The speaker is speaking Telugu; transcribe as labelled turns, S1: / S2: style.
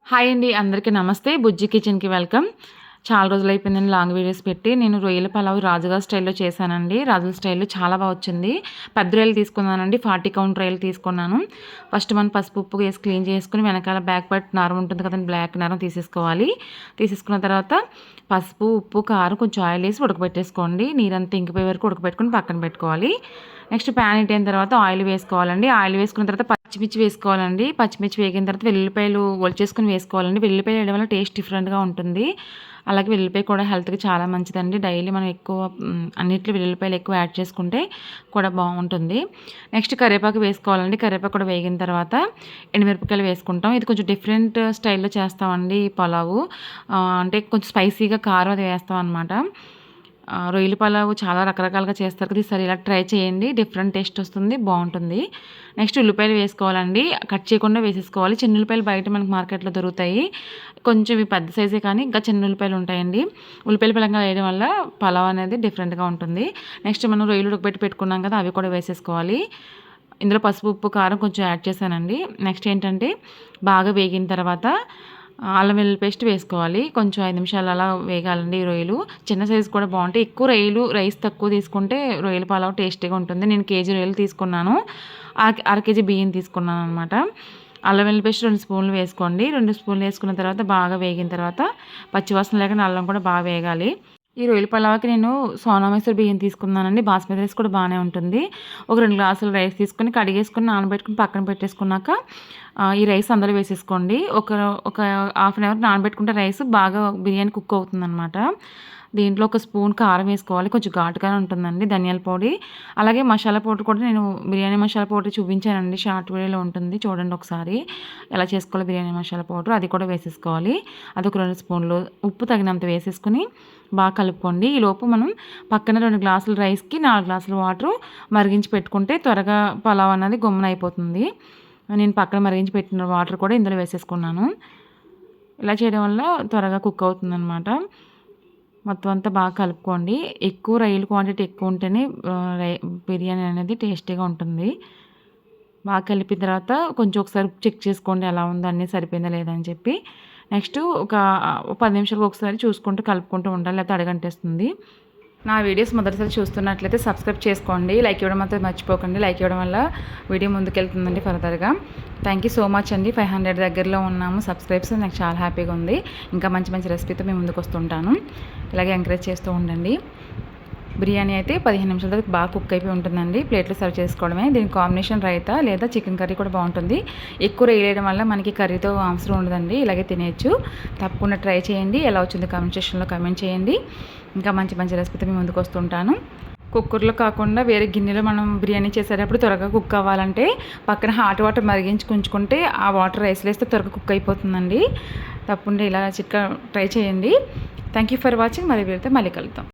S1: హాయ్ అండి. అందరికీ నమస్తే. బుజ్జి కిచెన్‌కి వెల్కమ్. చాలా రోజులైపోయిందండి లాంగ్ వీడియోస్ పెట్టి. నేను రొయ్యల పలావ్ రాజుగారి స్టైల్‌లో చేశానండి. రాజుల స్టైల్‌లో చాలా వచ్చింది. పెద్ద రొయ్యలు తీసుకున్నానండి. 40 కౌంట్ రొయ్యలు తీసుకున్నాను. ఫస్ట్ మనం పసుపు, ఉప్పు వేసి క్లీన్ చేసుకొని వెనకాల బ్యాక్ పార్ట్ నరం ఉంటుంది కదండీ, బ్లాక్ నరం తీసేసుకోవాలి. తీసేసుకున్న తర్వాత పసుపు, ఉప్పు, కారం, కొంచెం ఆయిల్ వేసి ఉడకబెట్టేసుకోండి. నీరంతా ఇంకిపోయే వరకు ఉడకబెట్టుకొని పక్కన పెట్టుకోవాలి. నెక్స్ట్ ప్యాన్ హీట్ అయిన తర్వాత ఆయిల్ వేసుకోవాలండి. ఆయిల్ వేసుకున్న తర్వాత పచ్చిమిర్చి వేసుకోవాలండి. పచ్చిమిర్చి వేగిన తర్వాత వెల్లుల్లిపాయలు ఒలిచేసుకొని వేసుకోవాలండి. వెల్లుల్లిపాయలు వేయడం వల్ల టేస్ట్ డిఫరెంట్‌గా ఉంటుంది. అలాగే వెల్లుల్లిపాయ కూడా హెల్త్‌కి చాలా మంచిదండి. డైలీ మనం ఎక్కువ అన్నిట్లో వెల్లుల్లిపాయలు ఎక్కువ యాడ్ చేసుకుంటే కూడా బాగుంటుంది. నెక్స్ట్ కరివేపాకు వేసుకోవాలండి. కరివేపాకు కూడా వేగిన తర్వాత ఎండుమిరపకాయలు వేసుకుంటాం. ఇది కొంచెం డిఫరెంట్ స్టైల్‌లో చేస్తామండి ఈ పలావు. అంటే కొంచెం స్పైసీగా కారం అది వేస్తాం అనమాట. రొయ్యల పలావు చాలా రకరకాలుగా చేస్తారు కదా! ఈసారి ఇలా ట్రై చేయండి. డిఫరెంట్ టేస్ట్ వస్తుంది, బాగుంటుంది. నెక్స్ట్ ఉల్లిపాయలు వేసుకోవాలండి. కట్ చేయకుండా వేసేసుకోవాలి. చిన్న ఉల్లిపాయలు బయట మనకు మార్కెట్‌లో దొరుకుతాయి. కొంచెం ఇవి పెద్ద సైజే కానీ ఇంకా చిన్న ఉల్లిపాయలు ఉంటాయండి. ఉల్లిపాయల పలంగా వేయడం వల్ల పలావ్ అనేది డిఫరెంట్‌గా ఉంటుంది. నెక్స్ట్ మనం రొయ్యలు ఉడకబెట్టి పెట్టుకున్నాం కదా! అవి కూడా వేసేసుకోవాలి. ఇందులో పసుపు, ఉప్పు, కారం కొంచెం యాడ్ చేశానండి. నెక్స్ట్ ఏంటంటే బాగా వేగిన తర్వాత అల్లం వెల్లుల్లి పేస్ట్ వేసుకోవాలి. కొంచెం 5 నిమిషాలు అలా వేగాలండి ఈ రొయ్యలు. చిన్న సైజు కూడా బాగుంటాయి. ఎక్కువ రైస్ తక్కువ తీసుకుంటే రొయ్యల పలావ్ టేస్టీగా ఉంటుంది. నేను కేజీ రొయ్యలు తీసుకున్నాను. అర కేజీ బియ్యం తీసుకున్నాను అనమాట. అల్లం వెల్లుల్లి పేస్ట్ 2 స్పూన్లు వేసుకోండి. 2 స్పూన్లు వేసుకున్న తర్వాత బాగా వేగిన తర్వాత పచ్చివాసన లేకుండా అల్లం కూడా బాగా వేగాలి. ఈ రొయ్యల పలావ్‌కి నేను సోనా మసూరి బియ్యం తీసుకున్నానండి. బాస్మతి రైస్ కూడా బాగానే ఉంటుంది. ఒక 2 గ్లాసులు రైస్ తీసుకొని కడిగేసుకొని నానబెట్టుకొని పక్కన పెట్టేసుకున్నాక ఈ రైస్ అందులో వేసేసుకోండి. ఒక హాఫ్ అన్ అవర్ నానబెట్టుకుంటే రైస్ బాగా బిర్యానీ కుక్ అవుతుందనమాట. దీంట్లో ఒక స్పూన్ కారం వేసుకోవాలి. కొంచెం ఘాటుగానే ఉంటుందండి. ధనియాల పొడి, అలాగే మసాలా పౌడర్ కూడా నేను బిర్యానీ మసాలా పౌడర్ చూపించానండి. షార్ట్ వీడియోలో ఉంటుంది, చూడండి ఒకసారి ఎలా చేసుకోవాలో బిర్యానీ మసాలా పౌడర్. అది కూడా వేసేసుకోవాలి. అదొక 2 స్పూన్లు. ఉప్పు తగినంత వేసేసుకుని బాగా కలుపుకోండి. ఈలోపు మనం పక్కన 2 గ్లాసుల రైస్కి 4 గ్లాసుల వాటర్ మరిగించి పెట్టుకుంటే త్వరగా పలావ్ అనేది గమ్మున అయిపోతుంది. నేను పక్కన మరిగించి పెట్టిన వాటర్ కూడా ఇందులో వేసేసుకున్నాను. ఇలా చేయడం వల్ల త్వరగా కుక్ అవుతుందన్నమాట. మొత్తం అంతా బాగా కలుపుకోండి. ఎక్కువ రొయ్యల క్వాంటిటీ ఎక్కువ ఉంటేనే బిర్యానీ అనేది టేస్టీగా ఉంటుంది. బాగా కలిపిన తర్వాత కొంచెం ఒకసారి చెక్ చేసుకోండి ఎలా ఉందో, అన్నీ సరిపోయిందా లేదా అని చెప్పి. నెక్స్ట్ ఒక 10 నిమిషాలకు ఒకసారి చూసుకుంటూ కలుపుకుంటూ ఉండాలి, లేకపోతే అడుగంటేస్తుంది. నా వీడియోస్ మొదటిసారి చూస్తున్నట్లయితే సబ్స్క్రైబ్ చేసుకోండి. లైక్ ఇవ్వడం మాత్రం మర్చిపోకండి. లైక్ ఇవ్వడం వల్ల వీడియో ముందుకెళ్తుందండి ఫర్దర్గా. థ్యాంక్ యూ సో మచ్ అండి. 500 దగ్గరలో ఉన్నాము సబ్స్క్రైబ్స్. నాకు చాలా హ్యాపీగా ఉంది. ఇంకా మంచి మంచి రెసిపీతో మేము ముందుకు వస్తుంటాను. ఇలాగే ఎంకరేజ్ చేస్తూ ఉండండి. బిర్యానీ అయితే 15 నిమిషాల తర్వాత బాగా కుక్ అయిపోయి ఉంటుందండి. ప్లేట్లో సర్వ్ చేసుకోవడమే. దీని కాంబినేషన్ రైతా లేదా చికెన్ కర్రీ కూడా బాగుంటుంది. ఎక్కువ వేయడం వల్ల మనకి కర్రీతో అవసరం ఉండదండి. ఇలాగే తినేయచ్చు. తప్పకుండా ట్రై చేయండి. ఎలా వచ్చిందో కామెంట్ సెక్షన్లో కామెంట్ చేయండి. ఇంకా మంచి మంచి రెసిపీతో మేము ముందుకు వస్తుంటాను. కుక్కర్లో కాకుండా వేరే గిన్నెలో మనం బిర్యానీ చేసేటప్పుడు త్వరగా కుక్ అవ్వాలంటే పక్కన హాట్ వాటర్ మరిగించి ఉంచుకుంటే ఆ వాటర్ రైస్లో వేస్తే త్వరగా కుక్ అయిపోతుందండి. తప్పకుండా ఇలా చిట్కా ట్రై చేయండి. Thank you for watching. మళ్ళీ వెళ్తే మళ్ళీ కలుద్దాం.